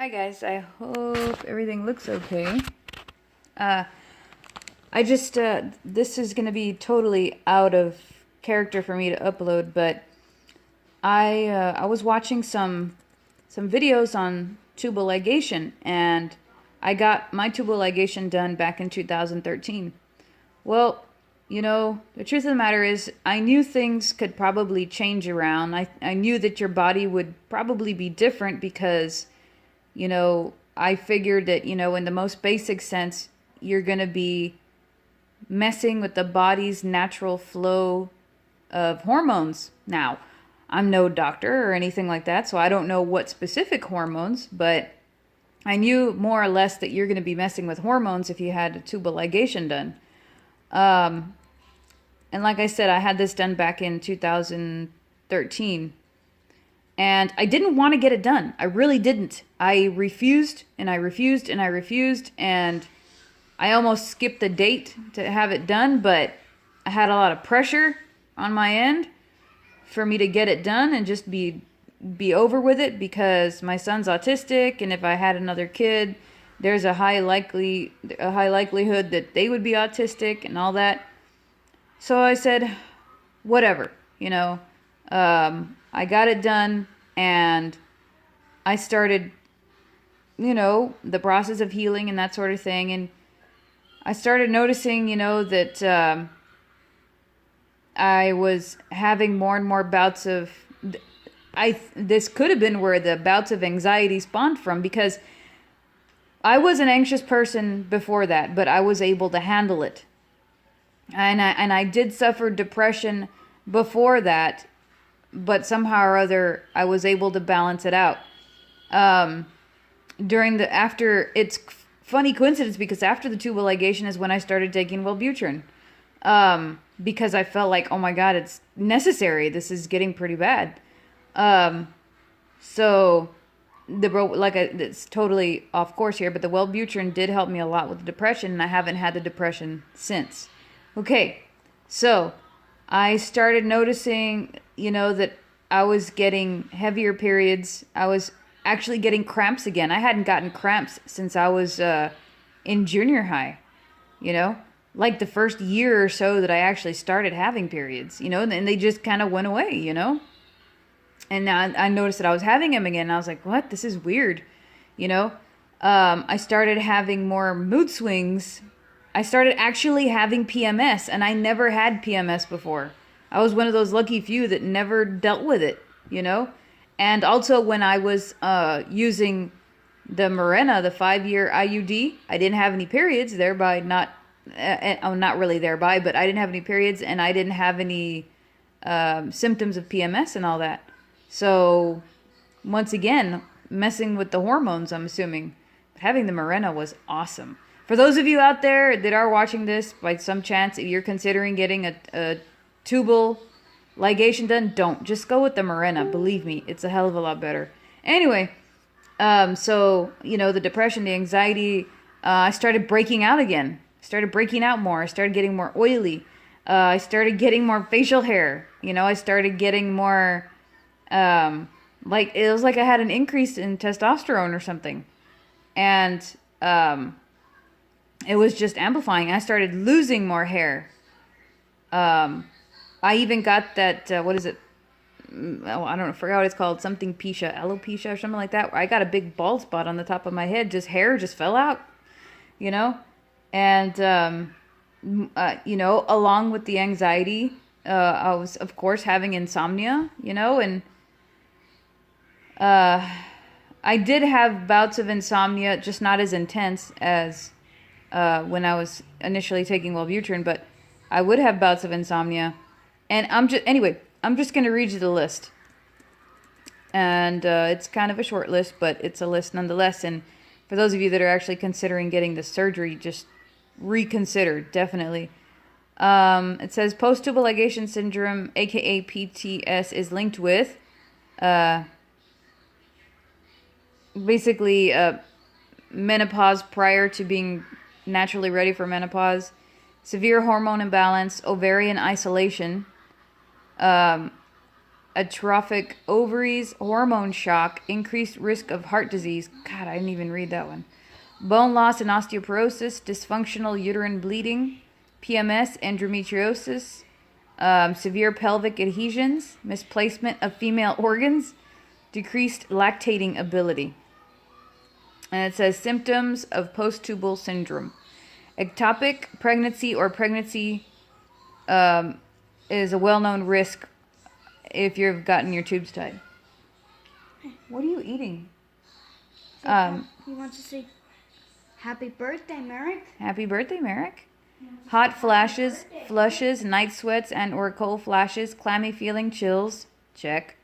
Hi guys, I hope everything looks okay. Uh, this is gonna be totally out of character for me to upload, but I was watching some videos on tubal ligation, and I got my tubal ligation done back in 2013. Well, the truth of the matter is, I knew things could probably change around. I knew that your body would probably be different because I figured that, in the most basic sense, you're going to be messing with the body's natural flow of hormones. Now, I'm no doctor or anything like that, so I don't know what specific hormones, but I knew more or less that you're going to be messing with hormones if you had a tubal ligation done. And like I said, I had this done back in 2013. And I didn't want to get it done. I really didn't. I refused and I refused and I refused. And I almost skipped the date to have it done. But I had a lot of pressure on my end for me to get it done and just be over with it, because my son's autistic. And if I had another kid, there's a high likelihood that they would be autistic and all that. So I said, whatever, I got it done, and I started, the process of healing and that sort of thing. And I started noticing, that I was having more and more bouts of, this could have been where the bouts of anxiety spawned from, because I was an anxious person before that, but I was able to handle it. And I did suffer depression before that, but somehow or other I was able to balance it out. It's funny coincidence, because after the tubal ligation is when I started taking Wellbutrin, because I felt like, oh my God, it's necessary. This is getting pretty bad. So it's totally off course here, but the Wellbutrin did help me a lot with the depression, and I haven't had the depression since. Okay, so I started noticing, that I was getting heavier periods. I was actually getting cramps again. I hadn't gotten cramps since I was in junior high, like the first year or so that I actually started having periods, and they just kind of went away, And now I noticed that I was having them again. And I was like, what? This is weird, I started having more mood swings. I started actually having PMS, and I never had PMS before. I was one of those lucky few that never dealt with it, And also when I was using the Mirena, the 5-year IUD, I didn't have any periods, thereby not really thereby, but I didn't have any periods, and I didn't have any symptoms of PMS and all that. So once again, messing with the hormones, I'm assuming. But having the Mirena was awesome. For those of you out there that are watching this, by some chance, if you're considering getting a tubal ligation done, don't. Just go with the Mirena. Believe me, it's a hell of a lot better. Anyway, so, the depression, the anxiety, I started breaking out again. I started breaking out more. I started getting more oily. I started getting more facial hair. I started getting more, it was like I had an increase in testosterone or something. And, it was just amplifying. I started losing more hair. I even got that, what is it? Oh, I don't know, forgot what it's called. Something alopecia or something like that. Where I got a big bald spot on the top of my head. Just hair just fell out, And, along with the anxiety, I was, of course, having insomnia, and I did have bouts of insomnia, just not as intense as when I was initially taking Wellbutrin, but I would have bouts of insomnia. And I'm just going to read you the list. And it's kind of a short list, but it's a list nonetheless. And for those of you that are actually considering getting the surgery, just reconsider, definitely. It says post-tubal ligation syndrome, aka PTS, is linked with basically menopause prior to being naturally ready for menopause, severe hormone imbalance, ovarian isolation, atrophic ovaries, hormone shock, increased risk of heart disease. God, I didn't even read that one. Bone loss and osteoporosis, dysfunctional uterine bleeding, PMS, endometriosis, severe pelvic adhesions, misplacement of female organs, decreased lactating ability. And it says symptoms of post-tubal syndrome. Ectopic pregnancy or pregnancy is a well-known risk if you've gotten your tubes tied. What are you eating? He wants to say happy birthday, Merrick. Happy birthday, Merrick. Hot flashes, flushes, night sweats and or cold flashes, clammy feeling, chills, check.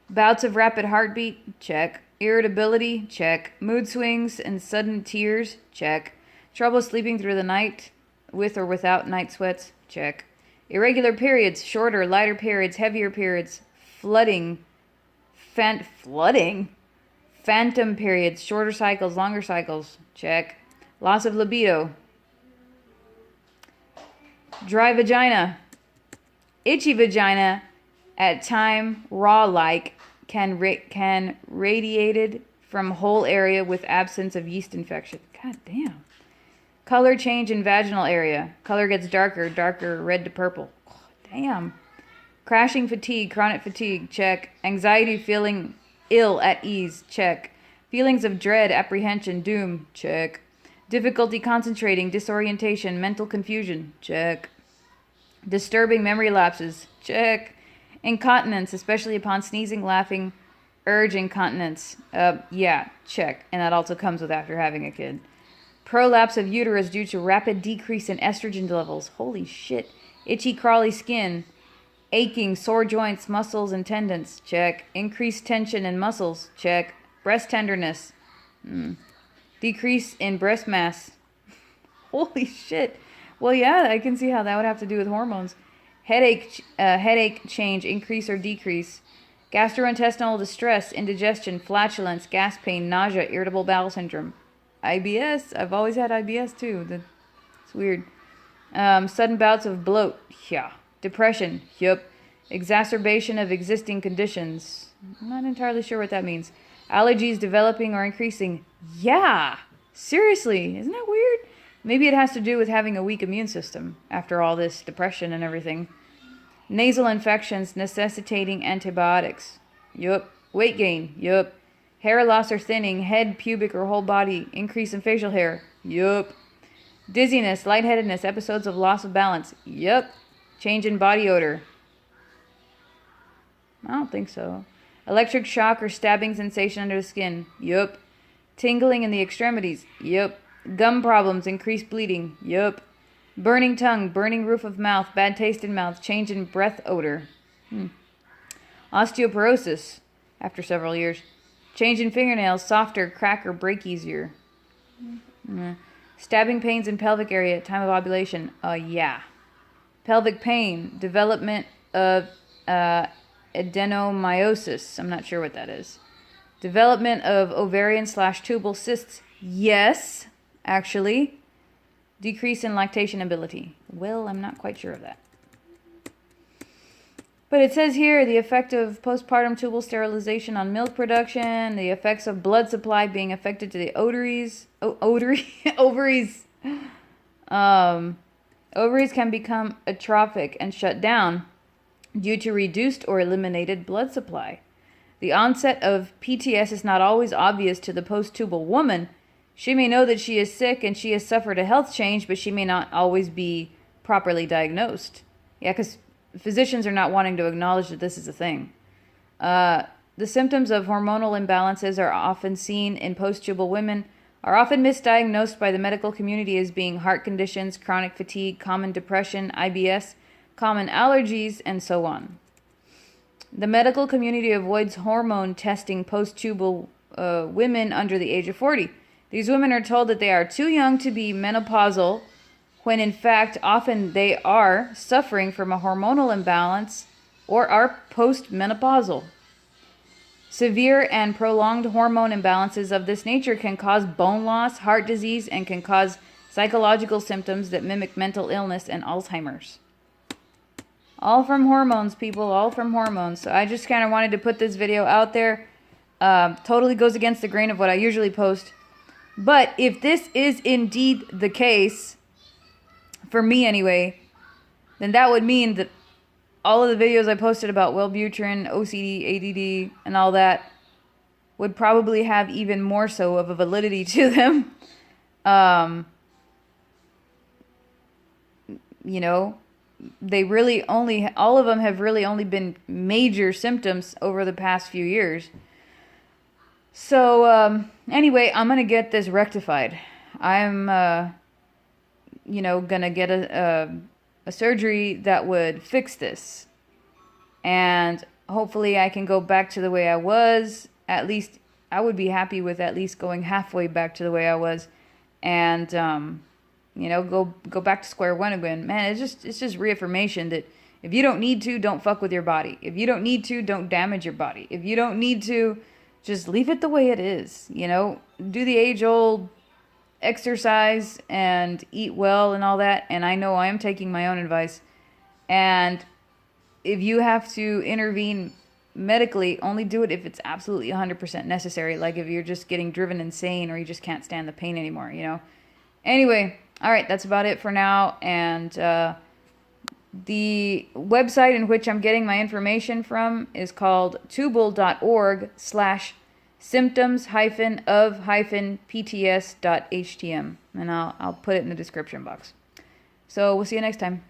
Bouts of rapid heartbeat, check. Irritability, check. Mood swings and sudden tears, check. Trouble sleeping through the night, with or without night sweats, check. Irregular periods, shorter, lighter periods, heavier periods, flooding, phantom periods, shorter cycles, longer cycles, check. Loss of libido. Dry vagina. Itchy vagina, at time raw-like, can radiated from whole area with absence of yeast infection. God damn. Color change in vaginal area. Color gets darker, red to purple. Oh, damn. Crashing fatigue, chronic fatigue, check. Anxiety, feeling ill at ease, check. Feelings of dread, apprehension, doom, check. Difficulty concentrating, disorientation, mental confusion, check. Disturbing memory lapses, check. Incontinence, especially upon sneezing, laughing, urge incontinence, yeah, check. And that also comes with after having a kid. Prolapse of uterus due to rapid decrease in estrogen levels. Holy shit. Itchy, crawly skin. Aching, sore joints, muscles, and tendons. Check. Increased tension in muscles. Check. Breast tenderness. Decrease in breast mass. Holy shit. Well, yeah, I can see how that would have to do with hormones. Headache change, increase or decrease. Gastrointestinal distress, indigestion, flatulence, gas pain, nausea, irritable bowel syndrome. IBS. I've always had IBS too. It's weird. Sudden bouts of bloat. Yeah. Depression. Yup. Exacerbation of existing conditions. I'm not entirely sure what that means. Allergies developing or increasing. Yeah. Seriously. Isn't that weird? Maybe it has to do with having a weak immune system after all this depression and everything. Nasal infections necessitating antibiotics. Yup. Weight gain. Yup. Hair loss or thinning, head, pubic, or whole body. Increase in facial hair. Yup. Dizziness, lightheadedness, episodes of loss of balance. Yup. Change in body odor. I don't think so. Electric shock or stabbing sensation under the skin. Yup. Tingling in the extremities. Yup. Gum problems, increased bleeding. Yup. Burning tongue, burning roof of mouth, bad taste in mouth, change in breath odor. Osteoporosis, after several years. Change in fingernails, softer, crack or break easier. Stabbing pains in pelvic area at time of ovulation. Yeah. Pelvic pain, development of adenomyosis. I'm not sure what that is. Development of ovarian/tubal cysts. Yes, actually. Decrease in lactation ability. Well, I'm not quite sure of that. But it says here the effect of postpartum tubal sterilization on milk production, the effects of blood supply being affected to the ovaries. Ovaries. Ovaries can become atrophic and shut down due to reduced or eliminated blood supply. The onset of PTS is not always obvious to the post-tubal woman. She may know that she is sick and she has suffered a health change, but she may not always be properly diagnosed. Yeah, because physicians are not wanting to acknowledge that this is a thing. The symptoms of hormonal imbalances are often seen in post-tubal women, are often misdiagnosed by the medical community as being heart conditions, chronic fatigue, common depression, IBS, common allergies, and so on. The medical community avoids hormone testing post-tubal women under the age of 40. These women are told that they are too young to be menopausal, when in fact often they are suffering from a hormonal imbalance or are postmenopausal. Severe and prolonged hormone imbalances of this nature can cause bone loss, heart disease, and can cause psychological symptoms that mimic mental illness and Alzheimer's. All from hormones, people. All from hormones. So I just kind of wanted to put this video out there. Totally goes against the grain of what I usually post. But if this is indeed the case, for me anyway, then that would mean that all of the videos I posted about Wellbutrin, OCD, ADD, and all that would probably have even more so of a validity to them. You know, they really only, all of them have really only been major symptoms over the past few years. So, anyway, I'm going to get this rectified. I'm, you know, going to get a surgery that would fix this. And hopefully I can go back to the way I was. At least I would be happy with at least going halfway back to the way I was. And, you know, go back to square one again. Man, it's just reaffirmation that if you don't need to, don't fuck with your body. If you don't need to, don't damage your body. If you don't need to, just leave it the way it is. You know, do the age-old exercise and eat well and all that. And I know I am taking my own advice. And if you have to intervene medically, only do it if it's absolutely 100% necessary. Like if you're just getting driven insane or you just can't stand the pain anymore, you know. Anyway, all right, that's about it for now. And the website in which I'm getting my information from is called tubal.org/symptoms-of-pts.htm. And I'll put it in the description box. So we'll see you next time.